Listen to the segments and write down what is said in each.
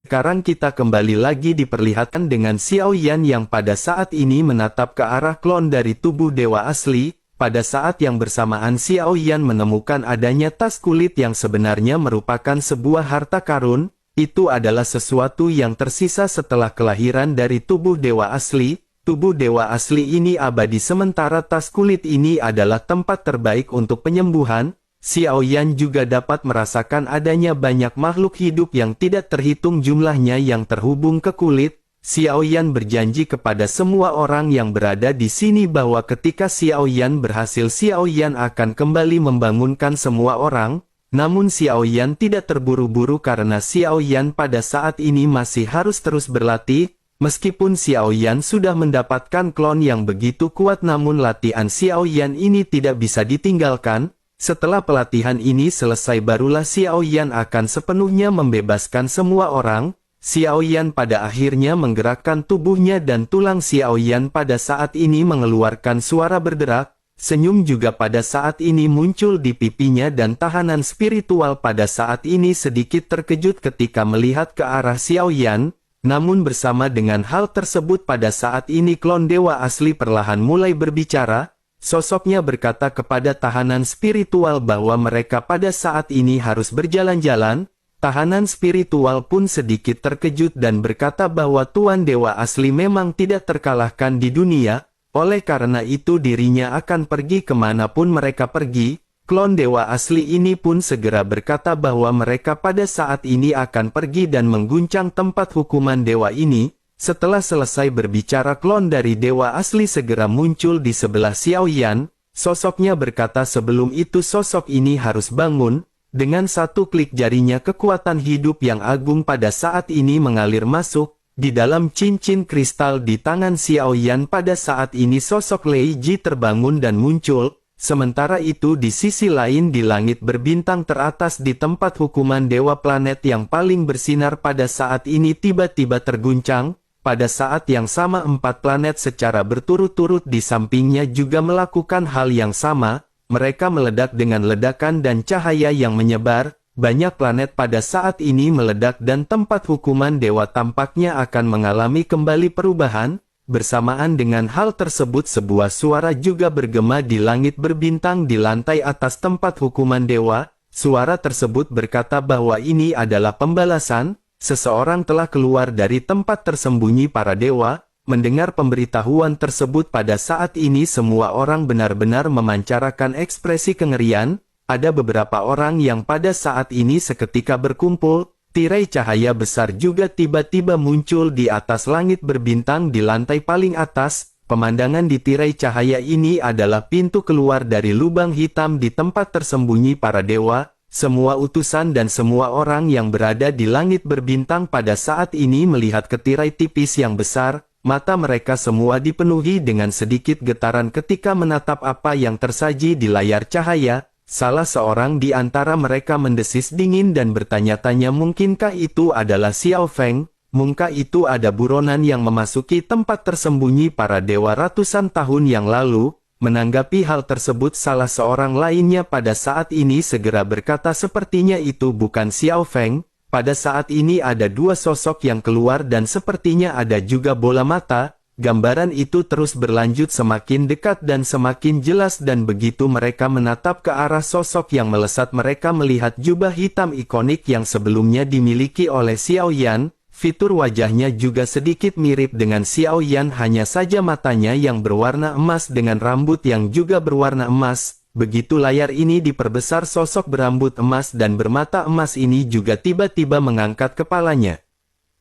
Sekarang kita kembali lagi diperlihatkan dengan Xiao Yan yang pada saat ini menatap ke arah klon dari tubuh dewa asli. Pada saat yang bersamaan Xiao Yan menemukan adanya tas kulit yang sebenarnya merupakan sebuah harta karun. Itu adalah sesuatu yang tersisa setelah kelahiran dari tubuh dewa asli. Tubuh dewa asli ini abadi sementara tas kulit ini adalah tempat terbaik untuk penyembuhan. Xiao Yan juga dapat merasakan adanya banyak makhluk hidup yang tidak terhitung jumlahnya yang terhubung ke kulit. Xiao Yan berjanji kepada semua orang yang berada di sini bahwa ketika Xiao Yan berhasil, Xiao Yan akan kembali membangunkan semua orang. Namun Xiao Yan tidak terburu-buru karena Xiao Yan pada saat ini masih harus terus berlatih. Meskipun Xiao Yan sudah mendapatkan klon yang begitu kuat, namun latihan Xiao Yan ini tidak bisa ditinggalkan. Setelah pelatihan ini selesai barulah Xiao Yan akan sepenuhnya membebaskan semua orang. Xiao Yan pada akhirnya menggerakkan tubuhnya dan tulang Xiao Yan pada saat ini mengeluarkan suara berderak. Senyum juga pada saat ini muncul di pipinya dan tahanan spiritual pada saat ini sedikit terkejut ketika melihat ke arah Xiao Yan. Namun bersama dengan hal tersebut pada saat ini klon dewa asli perlahan mulai berbicara. Sosoknya berkata kepada tahanan spiritual bahwa mereka pada saat ini harus berjalan-jalan. Tahanan spiritual pun sedikit terkejut dan berkata bahwa Tuan Dewa Asli memang tidak terkalahkan di dunia. Oleh karena itu dirinya akan pergi kemanapun mereka pergi. Klon Dewa Asli ini pun segera berkata bahwa mereka pada saat ini akan pergi dan mengguncang tempat hukuman dewa ini. Setelah selesai berbicara, klon dari dewa asli segera muncul di sebelah Xiao Yan. Sosoknya berkata sebelum itu sosok ini harus bangun. Dengan satu klik jarinya kekuatan hidup yang agung pada saat ini mengalir masuk. Di dalam cincin kristal di tangan Xiao Yan pada saat ini sosok Lei Ji terbangun dan muncul. Sementara itu di sisi lain di langit berbintang teratas di tempat hukuman dewa planet yang paling bersinar pada saat ini tiba-tiba terguncang. Pada saat yang sama 4 planet secara berturut-turut di sampingnya juga melakukan hal yang sama. Mereka meledak dengan ledakan dan cahaya yang menyebar. Banyak planet pada saat ini meledak dan tempat hukuman dewa tampaknya akan mengalami kembali perubahan. Bersamaan dengan hal tersebut sebuah suara juga bergema di langit berbintang di lantai atas tempat hukuman dewa. Suara tersebut berkata bahwa ini adalah pembalasan. Seseorang telah keluar dari tempat tersembunyi para dewa. Mendengar pemberitahuan tersebut pada saat ini semua orang benar-benar memancarkan ekspresi kengerian. Ada beberapa orang yang pada saat ini seketika berkumpul. Tirai cahaya besar juga tiba-tiba muncul di atas langit berbintang di lantai paling atas. Pemandangan di tirai cahaya ini adalah pintu keluar dari lubang hitam di tempat tersembunyi para dewa. Semua utusan dan semua orang yang berada di langit berbintang pada saat ini melihat ke tirai tipis yang besar. Mata mereka semua dipenuhi dengan sedikit getaran ketika menatap apa yang tersaji di layar cahaya. Salah seorang di antara mereka mendesis dingin dan bertanya-tanya, mungkinkah itu adalah Xiao Feng? Mungkah itu ada buronan yang memasuki tempat tersembunyi para dewa ratusan tahun yang lalu? Menanggapi hal tersebut salah seorang lainnya pada saat ini segera berkata sepertinya itu bukan Xiao Feng. Pada saat ini ada 2 sosok yang keluar dan sepertinya ada juga bola mata. Gambaran itu terus berlanjut semakin dekat dan semakin jelas dan begitu mereka menatap ke arah sosok yang melesat mereka melihat jubah hitam ikonik yang sebelumnya dimiliki oleh Xiao Yan. Fitur wajahnya juga sedikit mirip dengan Xiao Yan, hanya saja matanya yang berwarna emas dengan rambut yang juga berwarna emas. Begitu layar ini diperbesar sosok berambut emas dan bermata emas ini juga tiba-tiba mengangkat kepalanya.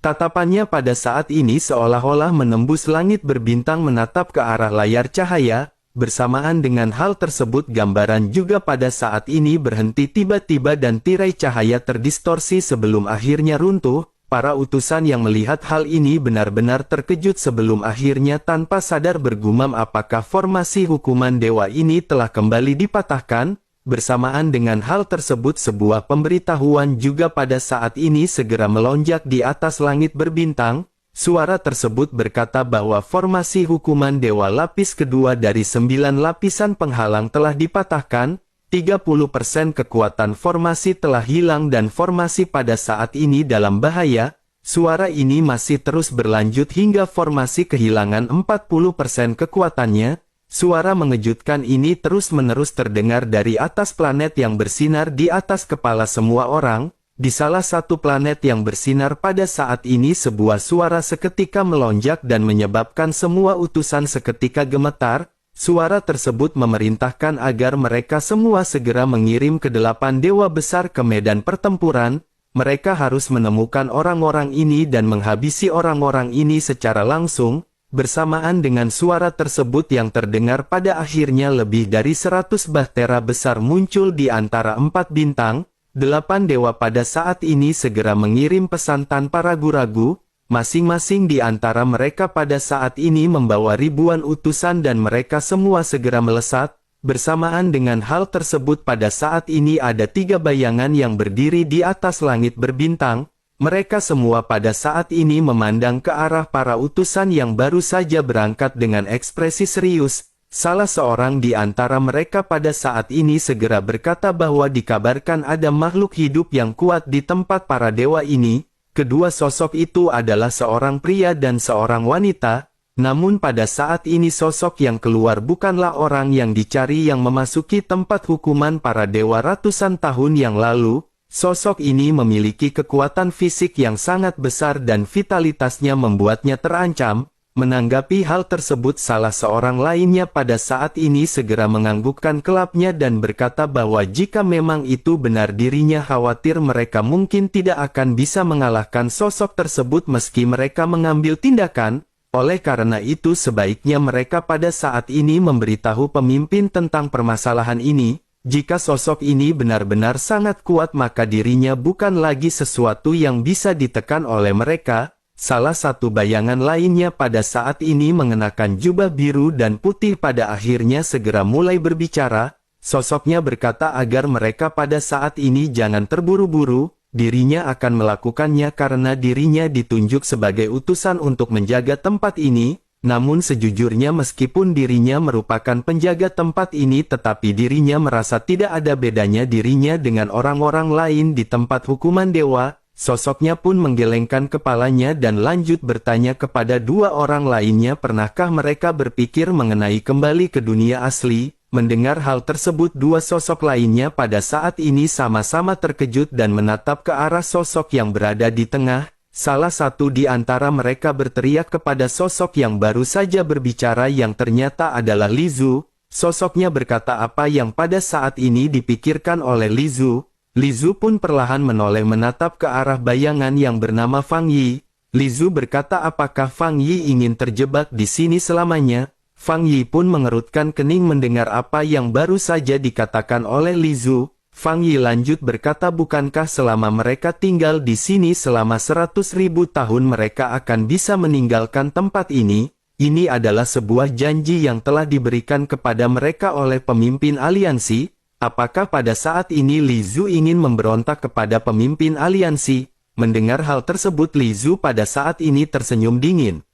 Tatapannya pada saat ini seolah-olah menembus langit berbintang menatap ke arah layar cahaya. Bersamaan dengan hal tersebut gambaran juga pada saat ini berhenti tiba-tiba dan tirai cahaya terdistorsi sebelum akhirnya runtuh. Para utusan yang melihat hal ini benar-benar terkejut sebelum akhirnya tanpa sadar bergumam apakah formasi hukuman dewa ini telah kembali dipatahkan. Bersamaan dengan hal tersebut sebuah pemberitahuan juga pada saat ini segera melonjak di atas langit berbintang. Suara tersebut berkata bahwa formasi hukuman dewa lapis kedua dari 9 lapisan penghalang telah dipatahkan. 30% kekuatan formasi telah hilang dan formasi pada saat ini dalam bahaya. Suara ini masih terus berlanjut hingga formasi kehilangan 40% kekuatannya. Suara mengejutkan ini terus-menerus terdengar dari atas planet yang bersinar di atas kepala semua orang. Di salah satu planet yang bersinar pada saat ini sebuah suara seketika melonjak dan menyebabkan semua utusan seketika gemetar. Suara tersebut memerintahkan agar mereka semua segera mengirim ke-8 dewa besar ke medan pertempuran. Mereka harus menemukan orang-orang ini dan menghabisi orang-orang ini secara langsung. Bersamaan dengan suara tersebut yang terdengar pada akhirnya lebih dari 100 bahtera besar muncul di antara 4 bintang. 8 dewa pada saat ini segera mengirim pesan tanpa ragu-ragu. Masing-masing di antara mereka pada saat ini membawa ribuan utusan dan mereka semua segera melesat. Bersamaan dengan hal tersebut pada saat ini ada 3 bayangan yang berdiri di atas langit berbintang. Mereka semua pada saat ini memandang ke arah para utusan yang baru saja berangkat dengan ekspresi serius. Salah seorang di antara mereka pada saat ini segera berkata bahwa dikabarkan ada makhluk hidup yang kuat di tempat para dewa ini. Kedua sosok itu adalah seorang pria dan seorang wanita. Namun pada saat ini sosok yang keluar bukanlah orang yang dicari yang memasuki tempat hukuman para dewa ratusan tahun yang lalu. Sosok ini memiliki kekuatan fisik yang sangat besar dan vitalitasnya membuatnya terancam. Menanggapi hal tersebut salah seorang lainnya pada saat ini segera menganggukkan kelapnya dan berkata bahwa jika memang itu benar dirinya khawatir mereka mungkin tidak akan bisa mengalahkan sosok tersebut meski mereka mengambil tindakan. Oleh karena itu sebaiknya mereka pada saat ini memberitahu pemimpin tentang permasalahan ini. Jika sosok ini benar-benar sangat kuat maka dirinya bukan lagi sesuatu yang bisa ditekan oleh mereka. Salah satu bayangan lainnya pada saat ini mengenakan jubah biru dan putih pada akhirnya segera mulai berbicara. Sosoknya berkata agar mereka pada saat ini jangan terburu-buru. Dirinya akan melakukannya karena dirinya ditunjuk sebagai utusan untuk menjaga tempat ini. Namun sejujurnya meskipun dirinya merupakan penjaga tempat ini tetapi dirinya merasa tidak ada bedanya dirinya dengan orang-orang lain di tempat hukuman dewa. Sosoknya pun menggelengkan kepalanya dan lanjut bertanya kepada 2 orang lainnya, pernahkah mereka berpikir mengenai kembali ke dunia asli? Mendengar hal tersebut 2 sosok lainnya pada saat ini sama-sama terkejut dan menatap ke arah sosok yang berada di tengah. Salah satu di antara mereka berteriak kepada sosok yang baru saja berbicara yang ternyata adalah Li Zhu. Sosoknya berkata apa yang pada saat ini dipikirkan oleh Li Zhu. Li Zhu pun perlahan menoleh menatap ke arah bayangan yang bernama Fang Yi. Li Zhu berkata apakah Fang Yi ingin terjebak di sini selamanya? Fang Yi pun mengerutkan kening mendengar apa yang baru saja dikatakan oleh Li Zhu. Fang Yi lanjut berkata bukankah selama mereka tinggal di sini selama 100.000 tahun mereka akan bisa meninggalkan tempat ini? Ini adalah sebuah janji yang telah diberikan kepada mereka oleh pemimpin aliansi. Apakah pada saat ini Li Zhu ingin memberontak kepada pemimpin aliansi? Mendengar hal tersebut Li Zhu pada saat ini tersenyum dingin.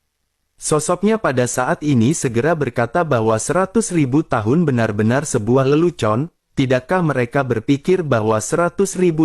Sosoknya pada saat ini segera berkata bahwa 100.000 tahun benar-benar sebuah lelucon. Tidakkah mereka berpikir bahwa 100.000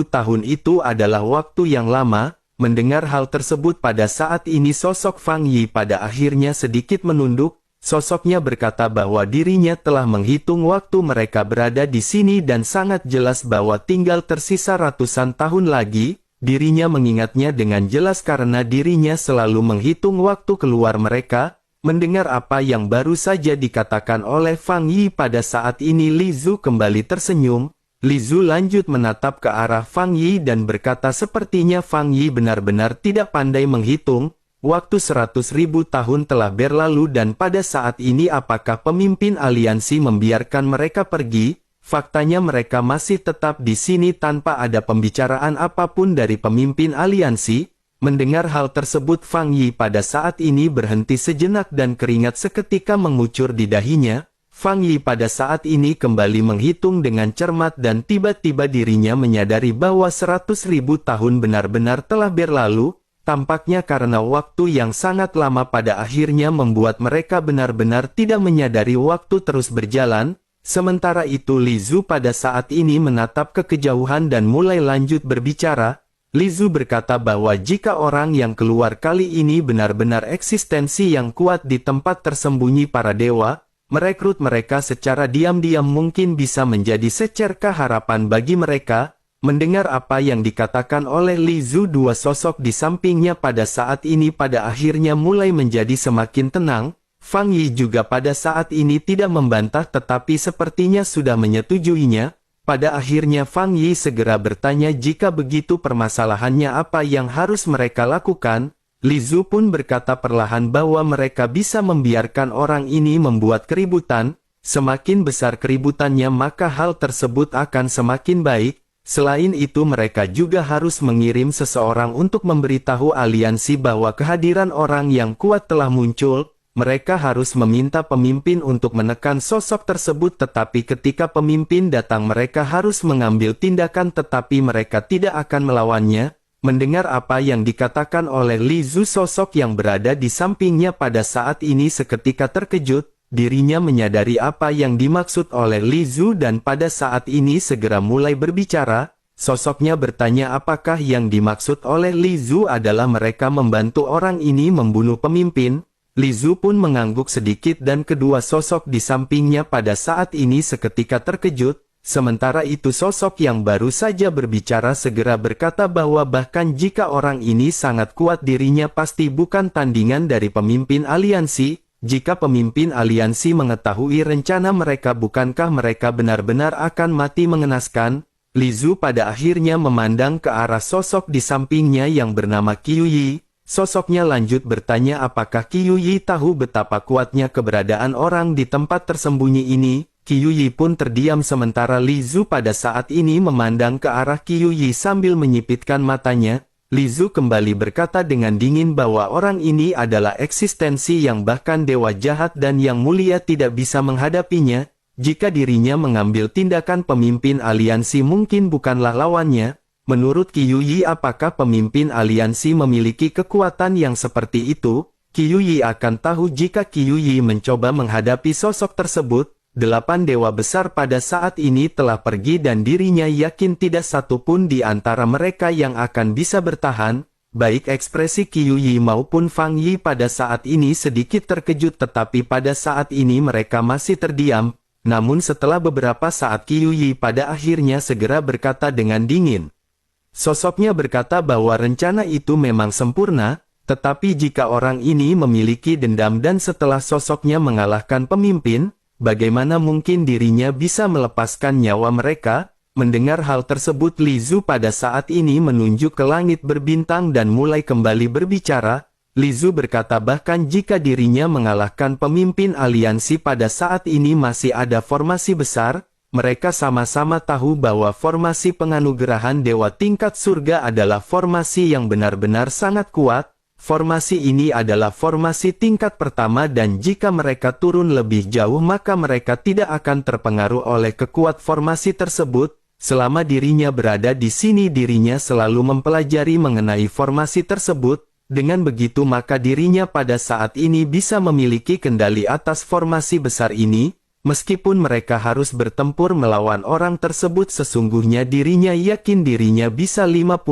tahun itu adalah waktu yang lama? Mendengar hal tersebut pada saat ini sosok Fang Yi pada akhirnya sedikit menunduk. Sosoknya berkata bahwa dirinya telah menghitung waktu mereka berada di sini dan sangat jelas bahwa tinggal tersisa ratusan tahun lagi. Dirinya mengingatnya dengan jelas karena dirinya selalu menghitung waktu keluar mereka. Mendengar apa yang baru saja dikatakan oleh Fang Yi pada saat ini Li Zhu kembali tersenyum. Li Zhu lanjut menatap ke arah Fang Yi dan berkata sepertinya Fang Yi benar-benar tidak pandai menghitung. Waktu 100.000 tahun telah berlalu dan pada saat ini apakah pemimpin aliansi membiarkan mereka pergi? Faktanya mereka masih tetap di sini tanpa ada pembicaraan apapun dari pemimpin aliansi. Mendengar hal tersebut Fang Yi pada saat ini berhenti sejenak dan keringat seketika mengucur di dahinya. Fang Yi pada saat ini kembali menghitung dengan cermat dan tiba-tiba dirinya menyadari bahwa 100.000 tahun benar-benar telah berlalu. Tampaknya karena waktu yang sangat lama pada akhirnya membuat mereka benar-benar tidak menyadari waktu terus berjalan. Sementara itu Li Zhu pada saat ini menatap ke kejauhan dan mulai lanjut berbicara. Li Zhu berkata bahwa jika orang yang keluar kali ini benar-benar eksistensi yang kuat di tempat tersembunyi para dewa, merekrut mereka secara diam-diam mungkin bisa menjadi secerca harapan bagi mereka. Mendengar apa yang dikatakan oleh Li Zhu, dua sosok di sampingnya pada saat ini pada akhirnya mulai menjadi semakin tenang. Fang Yi juga pada saat ini tidak membantah tetapi sepertinya sudah menyetujuinya. Pada akhirnya Fang Yi segera bertanya jika begitu permasalahannya apa yang harus mereka lakukan. Li Zhu pun berkata perlahan bahwa mereka bisa membiarkan orang ini membuat keributan. Semakin besar keributannya maka hal tersebut akan semakin baik. Selain itu mereka juga harus mengirim seseorang untuk memberitahu aliansi bahwa kehadiran orang yang kuat telah muncul. Mereka harus meminta pemimpin untuk menekan sosok tersebut tetapi ketika pemimpin datang mereka harus mengambil tindakan tetapi mereka tidak akan melawannya. Mendengar apa yang dikatakan oleh Li Zhu, sosok yang berada di sampingnya pada saat ini seketika terkejut. Dirinya menyadari apa yang dimaksud oleh Li Zhu dan pada saat ini segera mulai berbicara. Sosoknya bertanya apakah yang dimaksud oleh Li Zhu adalah mereka membantu orang ini membunuh pemimpin. Li Zhu pun mengangguk sedikit dan kedua sosok di sampingnya pada saat ini seketika terkejut. Sementara itu sosok yang baru saja berbicara segera berkata bahwa bahkan jika orang ini sangat kuat dirinya pasti bukan tandingan dari pemimpin aliansi. Jika pemimpin aliansi mengetahui rencana mereka bukankah mereka benar-benar akan mati mengenaskan? Li Zhu pada akhirnya memandang ke arah sosok di sampingnya yang bernama Qiu Yi. Sosoknya lanjut bertanya apakah Qiu Yi tahu betapa kuatnya keberadaan orang di tempat tersembunyi ini. Qiu Yi pun terdiam sementara Li Zhu pada saat ini memandang ke arah Qiu Yi sambil menyipitkan matanya. Li Zhu kembali berkata dengan dingin bahwa orang ini adalah eksistensi yang bahkan dewa jahat dan yang mulia tidak bisa menghadapinya. Jika dirinya mengambil tindakan pemimpin aliansi mungkin bukanlah lawannya. Menurut Qiu Yi apakah pemimpin aliansi memiliki kekuatan yang seperti itu? Qiu Yi akan tahu jika Qiu Yi mencoba menghadapi sosok tersebut. 8 dewa besar pada saat ini telah pergi dan dirinya yakin tidak satu pun di antara mereka yang akan bisa bertahan. Baik ekspresi Qiu Yi maupun Fang Yi pada saat ini sedikit terkejut tetapi pada saat ini mereka masih terdiam. Namun setelah beberapa saat Qiu Yi pada akhirnya segera berkata dengan dingin. Sosoknya berkata bahwa rencana itu memang sempurna, tetapi jika orang ini memiliki dendam dan setelah sosoknya mengalahkan pemimpin, bagaimana mungkin dirinya bisa melepaskan nyawa mereka? Mendengar hal tersebut Li Zhu pada saat ini menunjuk ke langit berbintang dan mulai kembali berbicara. Li Zhu berkata bahkan jika dirinya mengalahkan pemimpin aliansi pada saat ini masih ada formasi besar. Mereka sama-sama tahu bahwa formasi penganugerahan dewa tingkat surga adalah formasi yang benar-benar sangat kuat. Formasi ini adalah formasi tingkat pertama dan jika mereka turun lebih jauh maka mereka tidak akan terpengaruh oleh kekuatan formasi tersebut. Selama dirinya berada di sini dirinya selalu mempelajari mengenai formasi tersebut. Dengan begitu maka dirinya pada saat ini bisa memiliki kendali atas formasi besar ini. Meskipun mereka harus bertempur melawan orang tersebut sesungguhnya dirinya yakin dirinya bisa 50%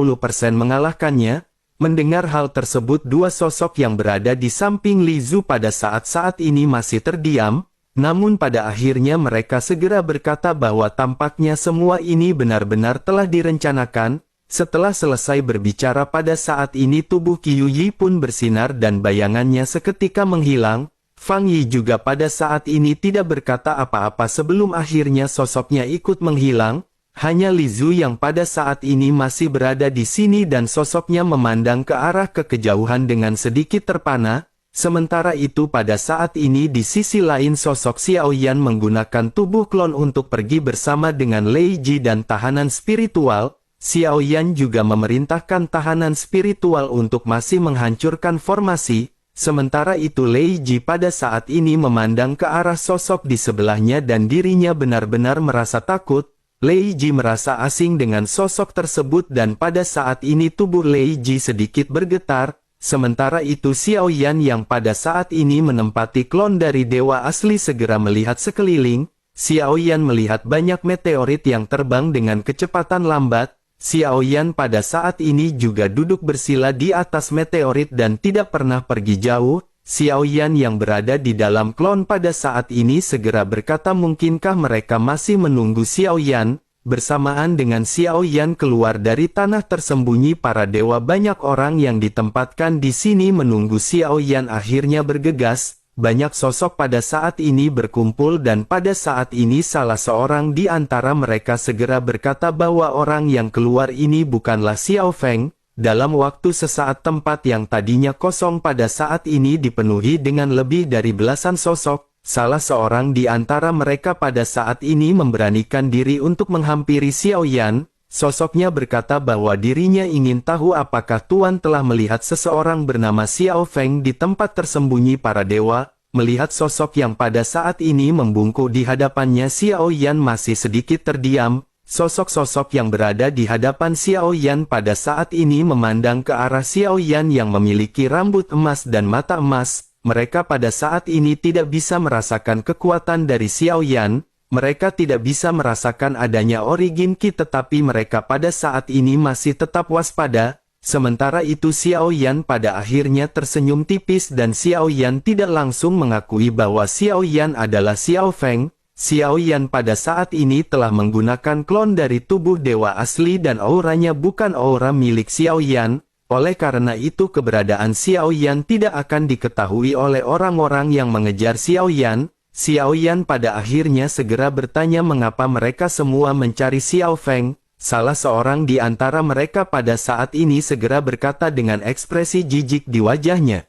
mengalahkannya. Mendengar hal tersebut dua sosok yang berada di samping Li Zhu pada saat-saat ini masih terdiam. Namun pada akhirnya mereka segera berkata bahwa tampaknya semua ini benar-benar telah direncanakan. Setelah selesai berbicara pada saat ini tubuh Qiu Yi pun bersinar dan bayangannya seketika menghilang. Fang Yi juga pada saat ini tidak berkata apa-apa sebelum akhirnya sosoknya ikut menghilang. Hanya Li Zhu yang pada saat ini masih berada di sini dan sosoknya memandang ke arah kejauhan dengan sedikit terpana. Sementara itu pada saat ini di sisi lain sosok Xiao Yan menggunakan tubuh klon untuk pergi bersama dengan Lei Ji dan tahanan spiritual. Xiao Yan juga memerintahkan tahanan spiritual untuk masih menghancurkan formasi. Sementara itu Lei Ji pada saat ini memandang ke arah sosok di sebelahnya dan dirinya benar-benar merasa takut. Lei Ji merasa asing dengan sosok tersebut dan pada saat ini tubuh Lei Ji sedikit bergetar. Sementara itu Xiao Yan yang pada saat ini menempati klon dari dewa asli segera melihat sekeliling. Xiao Yan melihat banyak meteorit yang terbang dengan kecepatan lambat. Xiao Yan pada saat ini juga duduk bersila di atas meteorit dan tidak pernah pergi jauh. Xiao Yan yang berada di dalam klon pada saat ini segera berkata, mungkinkah mereka masih menunggu Xiao Yan? Bersamaan dengan Xiao Yan keluar dari tanah tersembunyi para dewa, banyak orang yang ditempatkan di sini menunggu Xiao Yan akhirnya bergegas. Banyak sosok pada saat ini berkumpul dan pada saat ini salah seorang di antara mereka segera berkata bahwa orang yang keluar ini bukanlah Xiao Feng. Dalam waktu sesaat tempat yang tadinya kosong pada saat ini dipenuhi dengan lebih dari belasan sosok. Salah seorang di antara mereka pada saat ini memberanikan diri untuk menghampiri Xiao Yan. Sosoknya berkata bahwa dirinya ingin tahu apakah Tuan telah melihat seseorang bernama Xiao Feng di tempat tersembunyi para dewa. Melihat sosok yang pada saat ini membungkuk di hadapannya, Xiao Yan masih sedikit terdiam. Sosok-sosok yang berada di hadapan Xiao Yan pada saat ini memandang ke arah Xiao Yan yang memiliki rambut emas dan mata emas. Mereka pada saat ini tidak bisa merasakan kekuatan dari Xiao Yan. Mereka tidak bisa merasakan adanya origin Qi, tetapi mereka pada saat ini masih tetap waspada. Sementara itu Xiao Yan pada akhirnya tersenyum tipis dan Xiao Yan tidak langsung mengakui bahwa Xiao Yan adalah Xiao Feng. Xiao Yan pada saat ini telah menggunakan klon dari tubuh dewa asli dan auranya bukan aura milik Xiao Yan. Oleh karena itu keberadaan Xiao Yan tidak akan diketahui oleh orang-orang yang mengejar Xiao Yan. Xiao Yan pada akhirnya segera bertanya mengapa mereka semua mencari Xiao Feng. Salah seorang di antara mereka pada saat ini segera berkata dengan ekspresi jijik di wajahnya.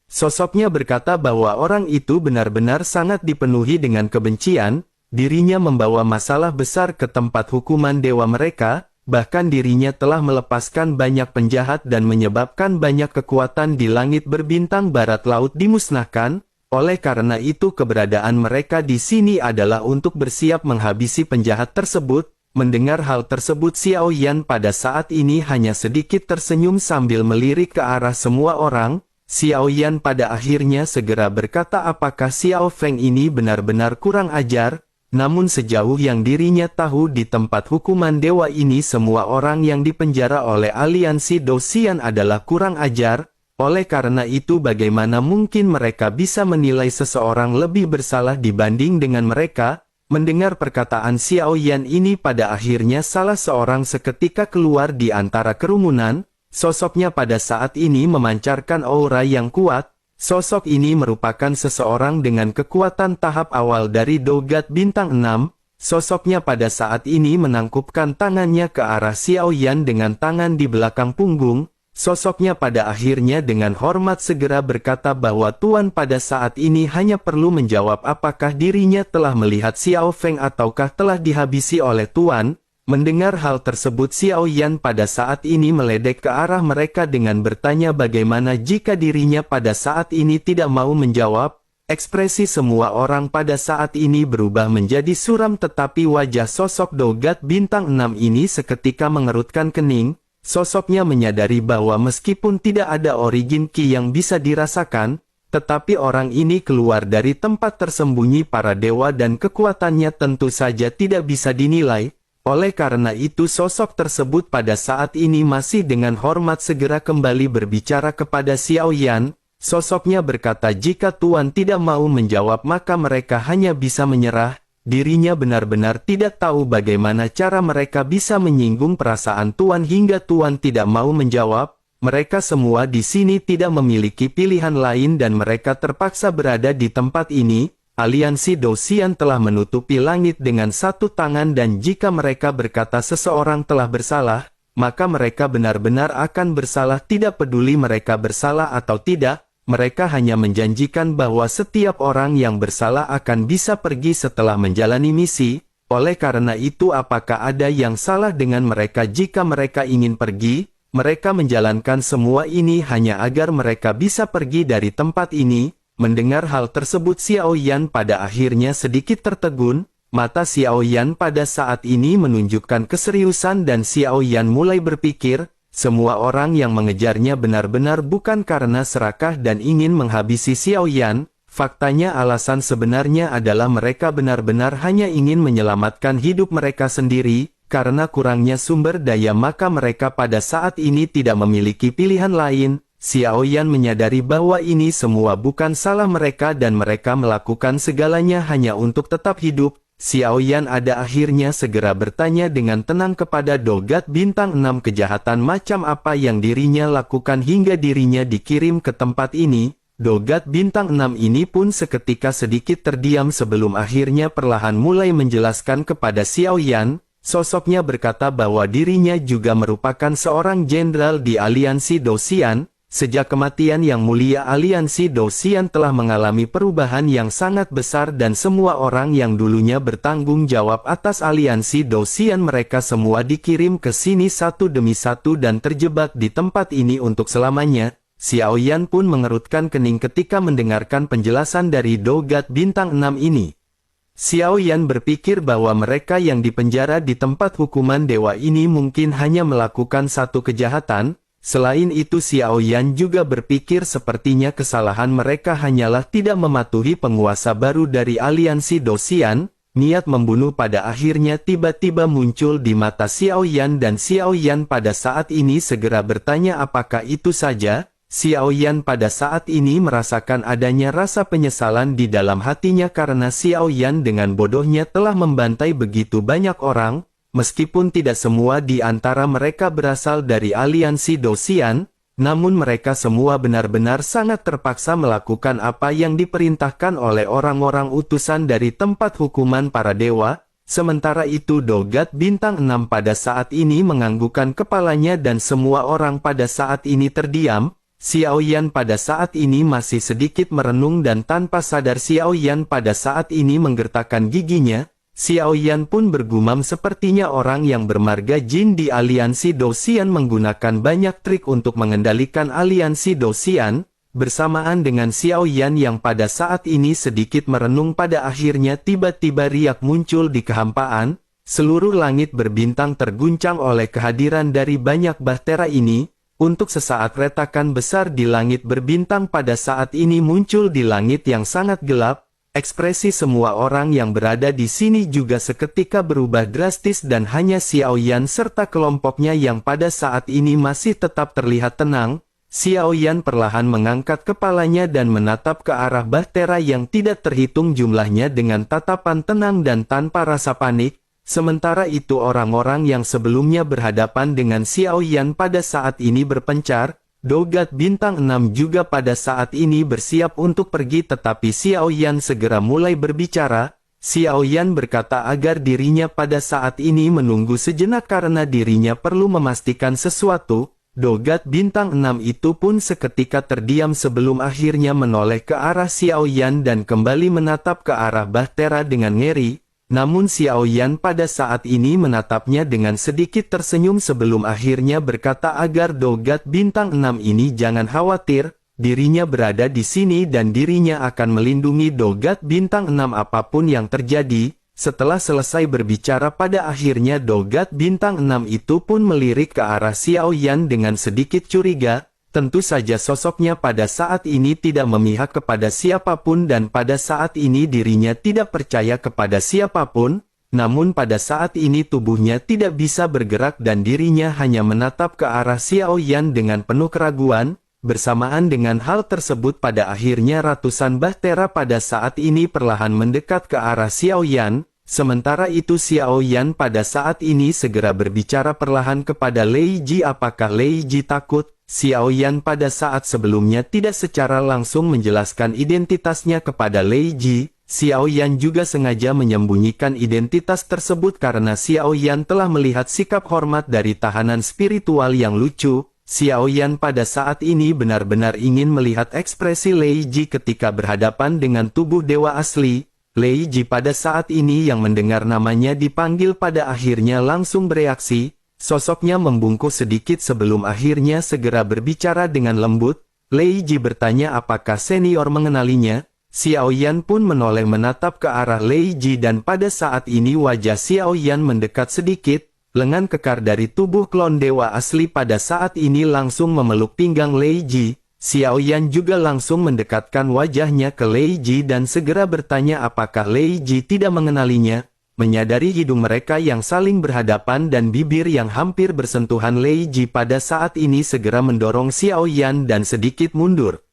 Sosoknya berkata bahwa orang itu benar-benar sangat dipenuhi dengan kebencian. Dirinya membawa masalah besar ke tempat hukuman dewa mereka. Bahkan dirinya telah melepaskan banyak penjahat dan menyebabkan banyak kekuatan di langit berbintang barat laut dimusnahkan. Oleh karena itu keberadaan mereka di sini adalah untuk bersiap menghabisi penjahat tersebut. Mendengar hal tersebut Xiao Yan pada saat ini hanya sedikit tersenyum sambil melirik ke arah semua orang. Xiao Yan pada akhirnya segera berkata apakah Xiao Feng ini benar-benar kurang ajar. Namun sejauh yang dirinya tahu di tempat hukuman dewa ini semua orang yang dipenjara oleh aliansi Dosian adalah kurang ajar. Oleh karena itu bagaimana mungkin mereka bisa menilai seseorang lebih bersalah dibanding dengan mereka? Mendengar perkataan Xiao Yan ini pada akhirnya salah seorang seketika keluar di antara kerumunan. Sosoknya pada saat ini memancarkan aura yang kuat. Sosok ini merupakan seseorang dengan kekuatan tahap awal dari Dogat Bintang 6. Sosoknya pada saat ini menangkupkan tangannya ke arah Xiao Yan dengan tangan di belakang punggung. Sosoknya pada akhirnya dengan hormat segera berkata bahwa Tuan pada saat ini hanya perlu menjawab apakah dirinya telah melihat Xiao Feng ataukah telah dihabisi oleh Tuan. Mendengar hal tersebut Xiao Yan pada saat ini meledek ke arah mereka dengan bertanya bagaimana jika dirinya pada saat ini tidak mau menjawab. Ekspresi semua orang pada saat ini berubah menjadi suram tetapi wajah sosok Dogat Bintang 6 ini seketika mengerutkan kening. Sosoknya menyadari bahwa meskipun tidak ada origin Qi yang bisa dirasakan, tetapi orang ini keluar dari tempat tersembunyi para dewa dan kekuatannya tentu saja tidak bisa dinilai. Oleh karena itu sosok tersebut pada saat ini masih dengan hormat segera kembali berbicara kepada Xiao Yan. Sosoknya berkata jika Tuan tidak mau menjawab maka mereka hanya bisa menyerah. Dirinya benar-benar tidak tahu bagaimana cara mereka bisa menyinggung perasaan Tuan hingga Tuan tidak mau menjawab. Mereka semua di sini tidak memiliki pilihan lain dan mereka terpaksa berada di tempat ini. Aliansi Dosian telah menutupi langit dengan satu tangan dan jika mereka berkata seseorang telah bersalah, maka mereka benar-benar akan bersalah tidak peduli mereka bersalah atau tidak. Mereka hanya menjanjikan bahwa setiap orang yang bersalah akan bisa pergi setelah menjalani misi. Oleh karena itu apakah ada yang salah dengan mereka jika mereka ingin pergi? Mereka menjalankan semua ini hanya agar mereka bisa pergi dari tempat ini. Mendengar hal tersebut Xiao Yan pada akhirnya sedikit tertegun. Mata Xiao Yan pada saat ini menunjukkan keseriusan dan Xiao Yan mulai berpikir, semua orang yang mengejarnya benar-benar bukan karena serakah dan ingin menghabisi Xiao Yan. Faktanya alasan sebenarnya adalah mereka benar-benar hanya ingin menyelamatkan hidup mereka sendiri. karena kurangnya sumber daya maka mereka pada saat ini tidak memiliki pilihan lain. Xiao Yan menyadari bahwa ini semua bukan salah mereka dan mereka melakukan segalanya hanya untuk tetap hidup. Xiao Yan akhirnya segera bertanya dengan tenang kepada Dogat Bintang 6 kejahatan macam apa yang dirinya lakukan hingga dirinya dikirim ke tempat ini. Dogat Bintang 6 ini pun seketika sedikit terdiam sebelum akhirnya perlahan mulai menjelaskan kepada Xiao Yan. Sosoknya berkata bahwa dirinya juga merupakan seorang jenderal di aliansi Dou-Xian. Sejak kematian Yang Mulia aliansi Dou-Xian telah mengalami perubahan yang sangat besar dan semua orang yang dulunya bertanggung jawab atas aliansi Dou-Xian mereka semua dikirim ke sini satu demi satu dan terjebak di tempat ini untuk selamanya. Xiao Yan pun mengerutkan kening ketika mendengarkan penjelasan dari Dogat Bintang 6 ini. Xiao Yan berpikir bahwa mereka yang dipenjara di tempat hukuman dewa ini mungkin hanya melakukan satu kejahatan. Selain itu Xiao Yan juga berpikir sepertinya kesalahan mereka hanyalah tidak mematuhi penguasa baru dari aliansi Dou-Xian. Niat membunuh pada akhirnya tiba-tiba muncul di mata Xiao Yan dan Xiao Yan pada saat ini segera bertanya apakah itu saja. Xiao Yan pada saat ini merasakan adanya rasa penyesalan di dalam hatinya karena Xiao Yan dengan bodohnya telah membantai begitu banyak orang, meskipun tidak semua di antara mereka berasal dari aliansi Dou-Xian, namun mereka semua benar-benar sangat terpaksa melakukan apa yang diperintahkan oleh orang-orang utusan dari tempat hukuman para dewa. Sementara itu Dogat Bintang 6 pada saat ini menganggukkan kepalanya dan semua orang pada saat ini terdiam. Xiao Yan pada saat ini masih sedikit merenung dan tanpa sadar Xiao Yan pada saat ini menggertakkan giginya. Xiao Yan pun bergumam sepertinya orang yang bermarga jin di aliansi Dou-Xian menggunakan banyak trik untuk mengendalikan aliansi Dou-Xian. Bersamaan dengan Xiao Yan yang pada saat ini sedikit merenung pada akhirnya tiba-tiba riak muncul di kehampaan. Seluruh langit berbintang terguncang oleh kehadiran dari banyak bahtera ini. Untuk sesaat retakan besar di langit berbintang pada saat ini muncul di langit yang sangat gelap. Ekspresi semua orang yang berada di sini juga seketika berubah drastis dan hanya Xiao Yan serta kelompoknya yang pada saat ini masih tetap terlihat tenang. Xiao Yan perlahan mengangkat kepalanya dan menatap ke arah bahtera yang tidak terhitung jumlahnya dengan tatapan tenang dan tanpa rasa panik. Sementara itu orang-orang yang sebelumnya berhadapan dengan Xiao Yan pada saat ini berpencar. Dogat Bintang 6 juga pada saat ini bersiap untuk pergi tetapi Xiao Yan segera mulai berbicara. Xiao Yan berkata agar dirinya pada saat ini menunggu sejenak karena dirinya perlu memastikan sesuatu. Dogat Bintang 6 itu pun seketika terdiam sebelum akhirnya menoleh ke arah Xiao Yan dan kembali menatap ke arah bahtera dengan ngeri. Namun Xiao Yan pada saat ini menatapnya dengan sedikit tersenyum sebelum akhirnya berkata agar Dogat Bintang 6 ini jangan khawatir, dirinya berada di sini dan dirinya akan melindungi Dogat Bintang 6 apapun yang terjadi. Setelah selesai berbicara pada akhirnya Dogat Bintang 6 itu pun melirik ke arah Xiao Yan dengan sedikit curiga. Tentu saja sosoknya pada saat ini tidak memihak kepada siapapun dan pada saat ini dirinya tidak percaya kepada siapapun, namun pada saat ini tubuhnya tidak bisa bergerak dan dirinya hanya menatap ke arah Xiao Yan dengan penuh keraguan. Bersamaan dengan hal tersebut pada akhirnya ratusan bahtera pada saat ini perlahan mendekat ke arah Xiao Yan. Sementara itu Xiao Yan pada saat ini segera berbicara perlahan kepada Lei Ji. Apakah Lei Ji takut? Xiao Yan pada saat sebelumnya tidak secara langsung menjelaskan identitasnya kepada Lei Ji. Xiao Yan juga sengaja menyembunyikan identitas tersebut karena Xiao Yan telah melihat sikap hormat dari tahanan spiritual yang lucu. Xiao Yan pada saat ini benar-benar ingin melihat ekspresi Lei Ji ketika berhadapan dengan tubuh dewa asli. Lei Ji pada saat ini yang mendengar namanya dipanggil pada akhirnya langsung bereaksi. Sosoknya membungkuk sedikit sebelum akhirnya segera berbicara dengan lembut. Lei Ji bertanya apakah senior mengenalinya. Xiao Yan pun menoleh menatap ke arah Lei Ji dan pada saat ini wajah Xiao Yan mendekat sedikit. Lengan kekar dari tubuh klon dewa asli pada saat ini langsung memeluk pinggang Lei Ji. Xiao Yan juga langsung mendekatkan wajahnya ke Lei Ji dan segera bertanya apakah Lei Ji tidak mengenalinya. menyadari hidung mereka yang saling berhadapan dan bibir yang hampir bersentuhan. Lei Ji pada saat ini segera mendorong Xiao Yan dan sedikit mundur.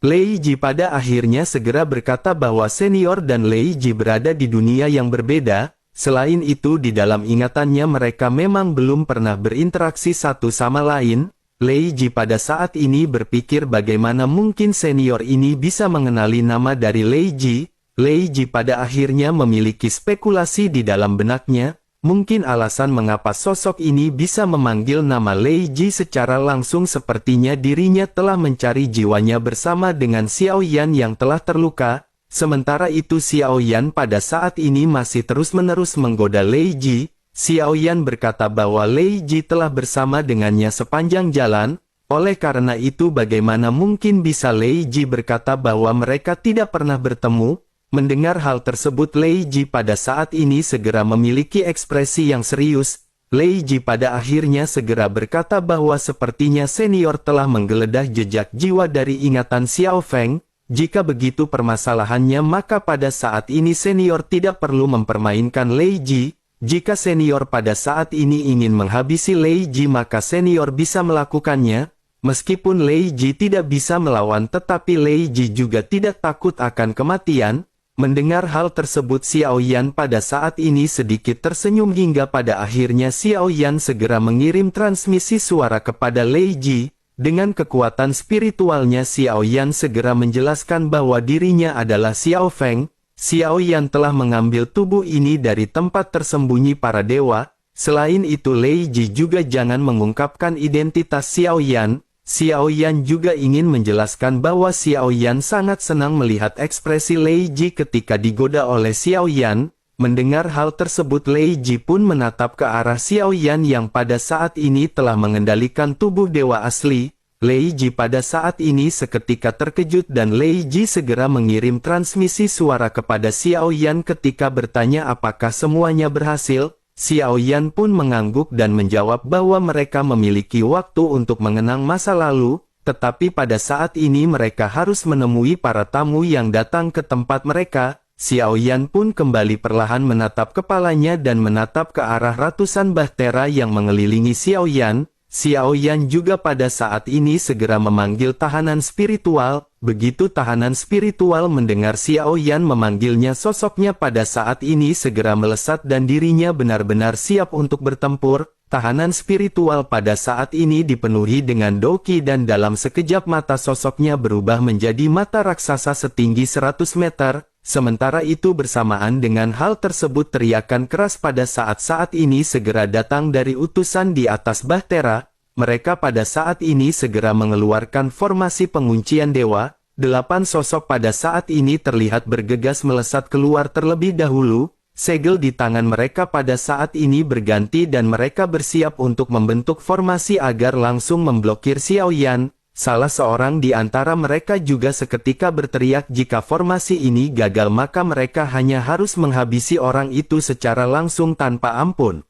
Lei Ji pada akhirnya segera berkata bahwa senior dan Lei Ji berada di dunia yang berbeda. Selain itu di dalam ingatannya mereka memang belum pernah berinteraksi satu sama lain. Lei Ji pada saat ini berpikir bagaimana mungkin senior ini bisa mengenali nama dari Lei Ji. Lei Ji pada akhirnya memiliki spekulasi di dalam benaknya. Mungkin alasan mengapa sosok ini bisa memanggil nama Lei Ji secara langsung sepertinya dirinya telah mencari jiwanya bersama dengan Xiao Yan yang telah terluka. Sementara itu Xiao Yan pada saat ini masih terus-menerus menggoda Lei Ji. Xiao Yan berkata bahwa Lei Ji telah bersama dengannya sepanjang jalan. Oleh karena itu bagaimana mungkin bisa Lei Ji berkata bahwa mereka tidak pernah bertemu? Mendengar hal tersebut Lei Ji pada saat ini segera memiliki ekspresi yang serius. Lei Ji pada akhirnya segera berkata bahwa sepertinya senior telah menggeledah jejak jiwa dari ingatan Xiao Feng. Jika begitu permasalahannya maka pada saat ini senior tidak perlu mempermainkan Lei Ji. Jika senior pada saat ini ingin menghabisi Lei Ji maka senior bisa melakukannya. Meskipun Lei Ji tidak bisa melawan tetapi Lei Ji juga tidak takut akan kematian. Mendengar hal tersebut Xiao Yan pada saat ini sedikit tersenyum hingga pada akhirnya Xiao Yan segera mengirim transmisi suara kepada Lei Ji. Dengan kekuatan spiritualnya Xiao Yan segera menjelaskan bahwa dirinya adalah Xiao Feng. Xiao Yan telah mengambil tubuh ini dari tempat tersembunyi para dewa. Selain itu Lei Ji juga jangan mengungkapkan identitas Xiao Yan. Xiao Yan juga ingin menjelaskan bahwa Xiao Yan sangat senang melihat ekspresi Lei Ji ketika digoda oleh Xiao Yan. Mendengar hal tersebut Lei Ji pun menatap ke arah Xiao Yan yang pada saat ini telah mengendalikan tubuh dewa asli. Lei Ji pada saat ini seketika terkejut dan Lei Ji segera mengirim transmisi suara kepada Xiao Yan ketika bertanya apakah semuanya berhasil. Xiao Yan pun mengangguk dan menjawab bahwa mereka memiliki waktu untuk mengenang masa lalu, tetapi pada saat ini mereka harus menemui para tamu yang datang ke tempat mereka. Xiao Yan pun kembali perlahan menatap kepalanya dan menatap ke arah ratusan bahtera yang mengelilingi Xiao Yan. Xiao Yan juga pada saat ini segera memanggil tahanan spiritual. Begitu tahanan spiritual mendengar Xiao Yan memanggilnya sosoknya pada saat ini segera melesat dan dirinya benar-benar siap untuk bertempur. Tahanan spiritual pada saat ini dipenuhi dengan doki dan dalam sekejap mata sosoknya berubah menjadi mata raksasa setinggi 100 meter. Sementara itu bersamaan dengan hal tersebut teriakan keras pada saat ini segera datang dari utusan di atas bahtera. Mereka pada saat ini segera mengeluarkan formasi penguncian dewa. 8 sosok pada saat ini terlihat bergegas melesat keluar terlebih dahulu. Segel di tangan mereka pada saat ini berganti dan mereka bersiap untuk membentuk formasi agar langsung memblokir Xiao Yan. Salah seorang di antara mereka juga seketika berteriak jika formasi ini gagal maka mereka hanya harus menghabisi orang itu secara langsung tanpa ampun.